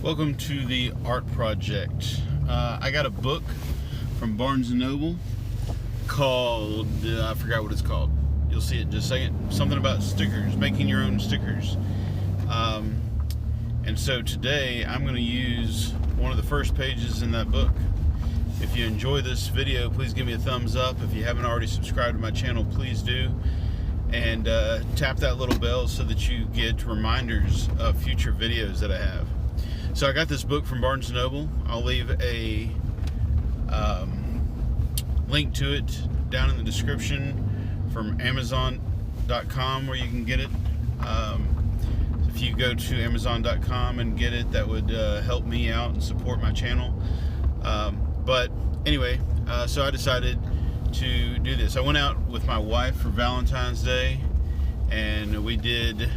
Welcome to the Art Project. I got a book from Barnes Noble called, I forgot what it's called. You'll see it in just a second. Something about stickers, making your own stickers. And so today I'm going to use one of the first pages in that book. If you enjoy this video, please give me a thumbs up. If you haven't already subscribed to my channel, please do. And tap that little bell so that you get reminders of future videos that I have. So I got this book from Barnes Noble. I'll leave a link to it down in the description from Amazon.com where you can get it. If you go to Amazon.com and get it, that would help me out and support my channel. But anyway, so I decided to do this. I went out with my wife for Valentine's Day, and we did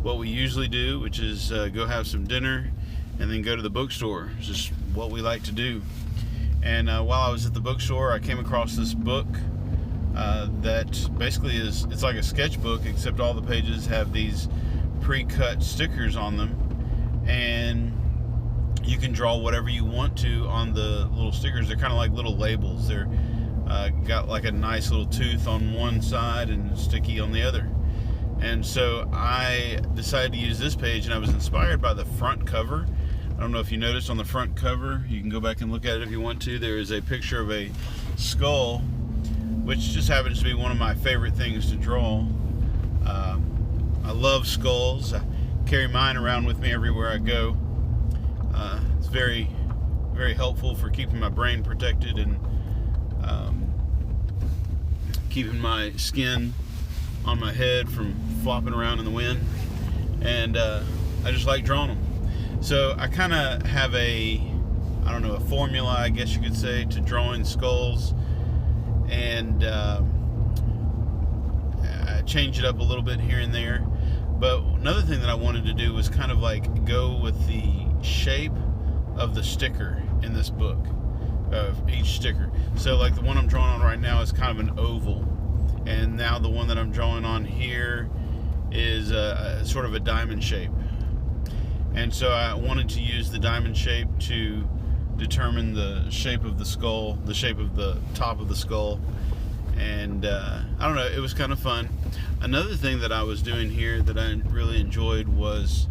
what we usually do, which is go have some dinner and then go to the bookstore. It's just what we like to do. And while I was at the bookstore, I came across this book that basically it's like a sketchbook, except all the pages have these pre-cut stickers on them, and you can draw whatever you want to on the little stickers. They're kind of like little labels. They're got like a nice little tooth on one side and sticky on the other. And so I decided to use this page, and I was inspired by the front cover. I don't know if you noticed on the front cover, you can go back and look at it if you want to. There is a picture of a skull, which just happens to be one of my favorite things to draw. I love skulls. I carry mine around with me everywhere I go. It's very, very helpful for keeping my brain protected and keeping my skin on my head from flopping around in the wind. And I just like drawing them. So I kind of have a formula, I guess you could say, to drawing skulls, and I change it up a little bit here and there. But another thing that I wanted to do was kind of like go with the shape of the sticker in this book, of each sticker. So like the one I'm drawing on right now is kind of an oval, and now the one that I'm drawing on here is sort of a diamond shape. And so I wanted to use the diamond shape to determine the shape of the skull, the shape of the top of the skull. And I don't know, it was kind of fun. Another thing that I was doing here that I really enjoyed was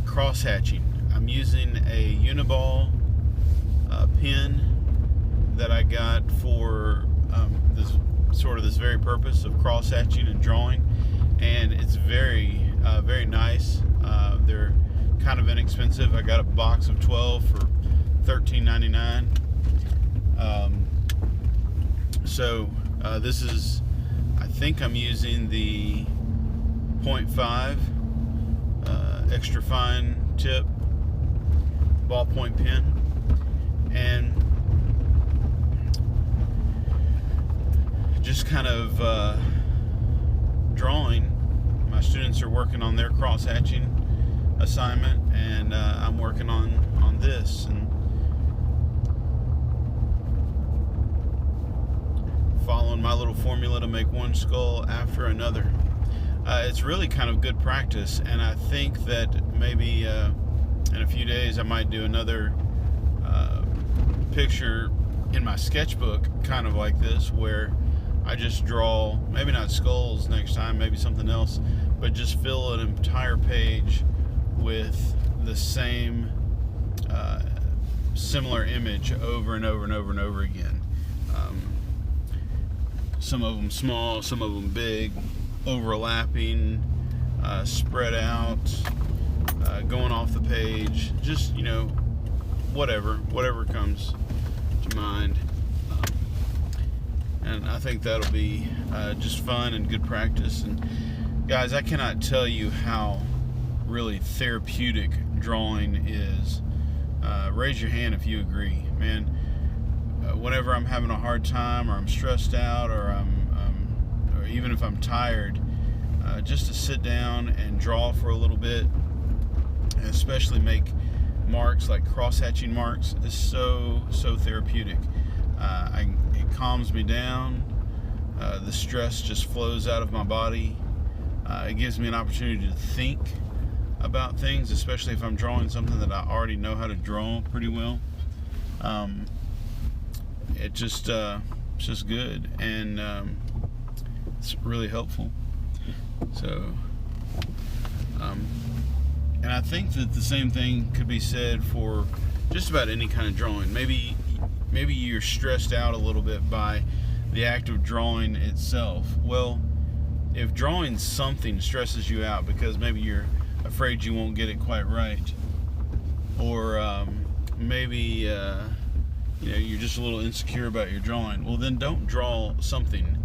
cross-hatching. I'm using a Uniball pen that I got for this very purpose of cross-hatching and drawing, and it's very nice. They're kind of inexpensive. I got a box of 12 for $13.99. So this is, I think I'm using the 0.5 extra fine tip ballpoint pen, and just kind of drawing. My students are working on their cross-hatching assignment, and I'm working on this, and following my little formula to make one skull after another. It's really kind of good practice, and I think that maybe in a few days I might do another picture in my sketchbook kind of like this, where I just draw, maybe not skulls next time, maybe something else, but just fill an entire page with the same similar image over and over and over and over again. Some of them small, some of them big, overlapping, spread out, going off the page, just, whatever comes to mind. And I think that'll be just fun and good practice. And guys, I cannot tell you how really therapeutic drawing is. Raise your hand if you agree, man. Whenever I'm having a hard time, or I'm stressed out, or or even if I'm tired, just to sit down and draw for a little bit, and especially make marks like cross-hatching marks, is so therapeutic. It calms me down. The stress just flows out of my body. It gives me an opportunity to think. about things, especially if I'm drawing something that I already know how to draw pretty well. It's just good, and it's really helpful. So, and I think that the same thing could be said for just about any kind of drawing. Maybe you're stressed out a little bit by the act of drawing itself. Well, if drawing something stresses you out because maybe you're afraid you won't get it quite right, or maybe you're just a little insecure about your drawing, well, then don't draw something.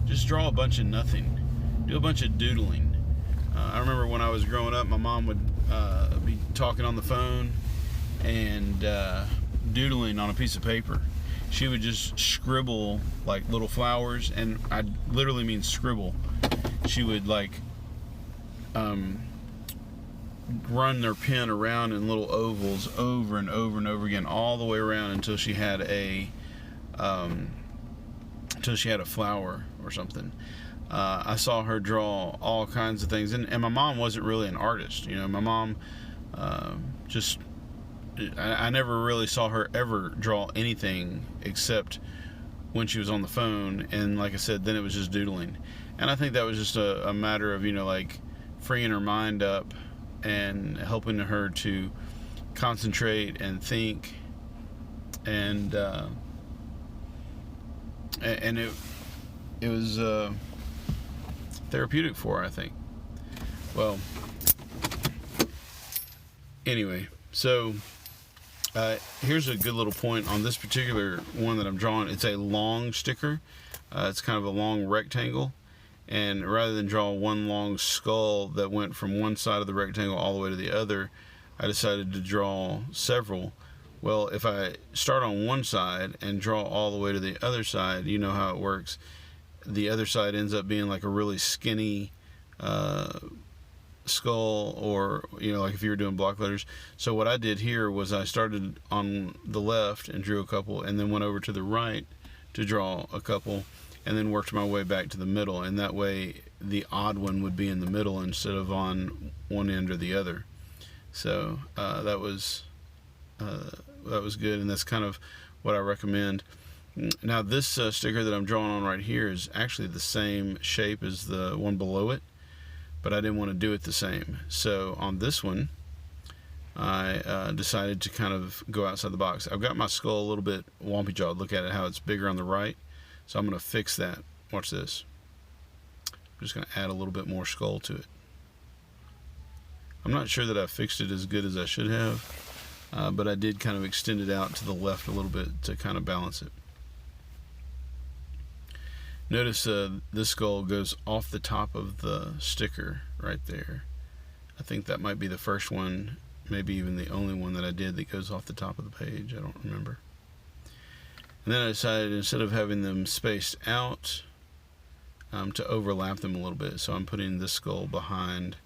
Just draw a bunch of nothing. Do a bunch of doodling. I remember when I was growing up, my mom would be talking on the phone and doodling on a piece of paper. She would just scribble like little flowers, and I literally mean scribble. She would like run their pen around in little ovals over and over and over again, all the way around until she had a flower or something. I saw her draw all kinds of things, and my mom wasn't really an artist. My mom I never really saw her ever draw anything except when she was on the phone, and like I said, then it was just doodling. And I think that was just a matter of like freeing her mind up and helping her to concentrate and think, and it was therapeutic for her, I think. Well, anyway, so here's a good little point on this particular one that I'm drawing. It's a long sticker. It's kind of a long rectangle, and rather than draw one long skull that went from one side of the rectangle all the way to the other, I decided to draw several. Well, if I start on one side and draw all the way to the other side, you know how it works. The other side ends up being like a really skinny skull, or like if you were doing block letters. So what I did here was I started on the left and drew a couple, and then went over to the right to draw a couple, and then worked my way back to the middle, and that way the odd one would be in the middle instead of on one end or the other. So that was good, and that's kind of what I recommend. Now this sticker that I'm drawing on right here is actually the same shape as the one below it, but I didn't want to do it the same. So on this one, I decided to kind of go outside the box. I've got my skull a little bit wompy jawed. Look at it, how it's bigger on the right. So I'm going to fix that. Watch this. I'm just going to add a little bit more skull to it. I'm not sure that I fixed it as good as I should have, but I did kind of extend it out to the left a little bit to kind of balance it. Notice this skull goes off the top of the sticker right there. I think that might be the first one, maybe even the only one that I did that goes off the top of the page. I don't remember. And then I decided, instead of having them spaced out, to overlap them a little bit. So I'm putting this skull behind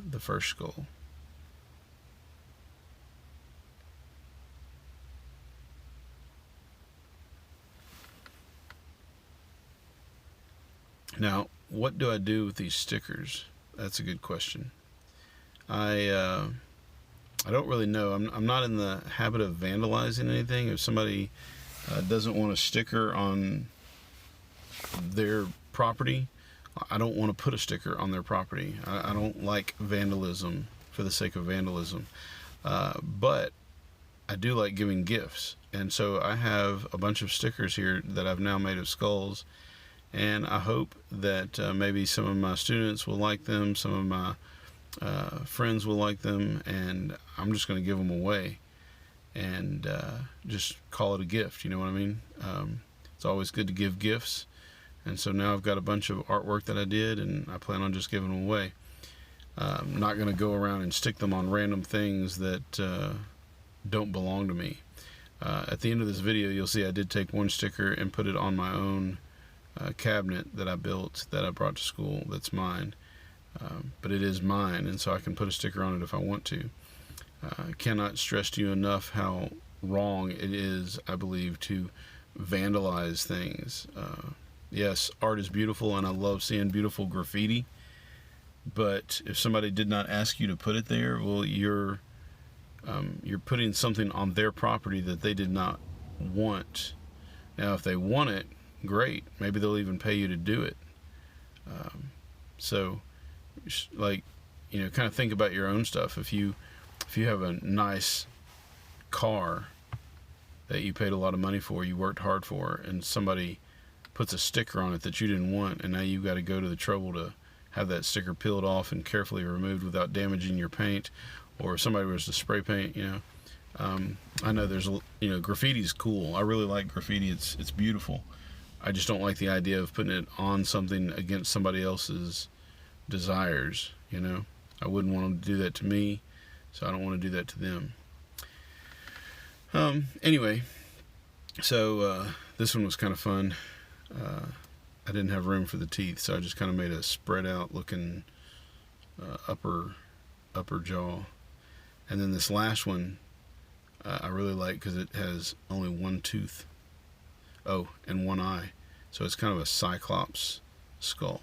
the first skull. Now, what do I do with these stickers? That's a good question. I don't really know. I'm not in the habit of vandalizing anything. If somebody doesn't want a sticker on their property, I don't want to put a sticker on their property. I don't like vandalism for the sake of vandalism. But I do like giving gifts. And so I have a bunch of stickers here that I've now made of skulls. And I hope that maybe some of my students will like them, some of my friends will like them, and I'm just going to give them away and just call it a gift. You know what I mean? It's always good to give gifts, and so now I've got a bunch of artwork that I did, and I plan on just giving them away. I'm not going to go around and stick them on random things that don't belong to me. At the end of this video, you'll see I did take one sticker and put it on my own cabinet that I built, that I brought to school, that's mine. But it is mine, and so I can put a sticker on it if I want to. I cannot stress to you enough how wrong it is, I believe, to vandalize things. Yes, art is beautiful, and I love seeing beautiful graffiti, But if somebody did not ask you to put it there, well, you're putting something on their property that they did not want. Now, if they want it, great. Maybe they'll even pay you to do it. So, like, kind of think about your own stuff. If you have a nice car that you paid a lot of money for, you worked hard for, and somebody puts a sticker on it that you didn't want, and now you've got to go to the trouble to have that sticker peeled off and carefully removed without damaging your paint, or if somebody was to spray paint, I know there's graffiti's cool. I really like graffiti. It's beautiful. I just don't like the idea of putting it on something against somebody else's desires. I wouldn't want them to do that to me, so I don't want to do that to them. Anyway, so this one was kind of fun. I didn't have room for the teeth, so I just kind of made a spread out looking upper jaw. And then this last one I really like because it has only one tooth. Oh, and one eye. So it's kind of a cyclops skull.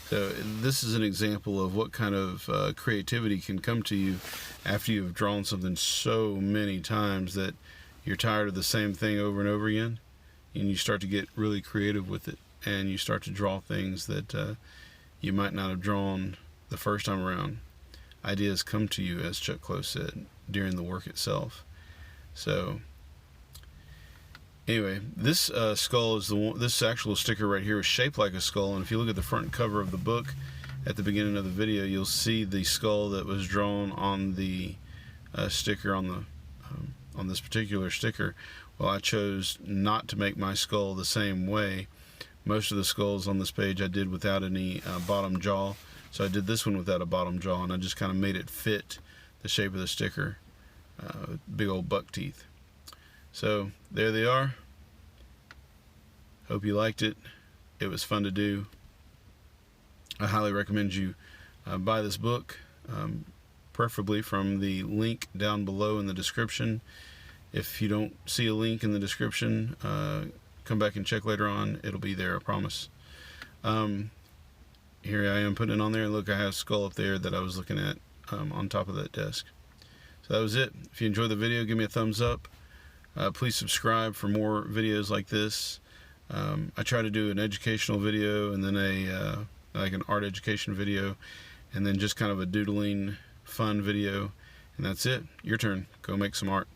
So this is an example of what kind of creativity can come to you after you've drawn something so many times that you're tired of the same thing over and over again, and you start to get really creative with it, and you start to draw things that you might not have drawn the first time around. Ideas come to you, as Chuck Close said, during the work itself. So anyway, this skull is this actual sticker right here is shaped like a skull, and if you look at the front cover of the book at the beginning of the video, you'll see the skull that was drawn on the sticker on this particular sticker. Well, I chose not to make my skull the same way. Most of the skulls on this page I did without any bottom jaw, so I did this one without a bottom jaw, and I just kind of made it fit the shape of the sticker. Big old buck teeth. So there they are. Hope you liked it. It was fun to do. I highly recommend you buy this book, preferably from the link down below in the description. If you don't see a link in the description, come back and check later on. It'll be there, I promise. Here I am putting it on there, and look, I have a skull up there that I was looking at on top of that desk. So that was it. If you enjoyed the video, give me a thumbs up. Please subscribe for more videos like this. I try to do an educational video, and then like an art education video, and then just kind of a doodling fun video, and that's it. Your turn. Go make some art.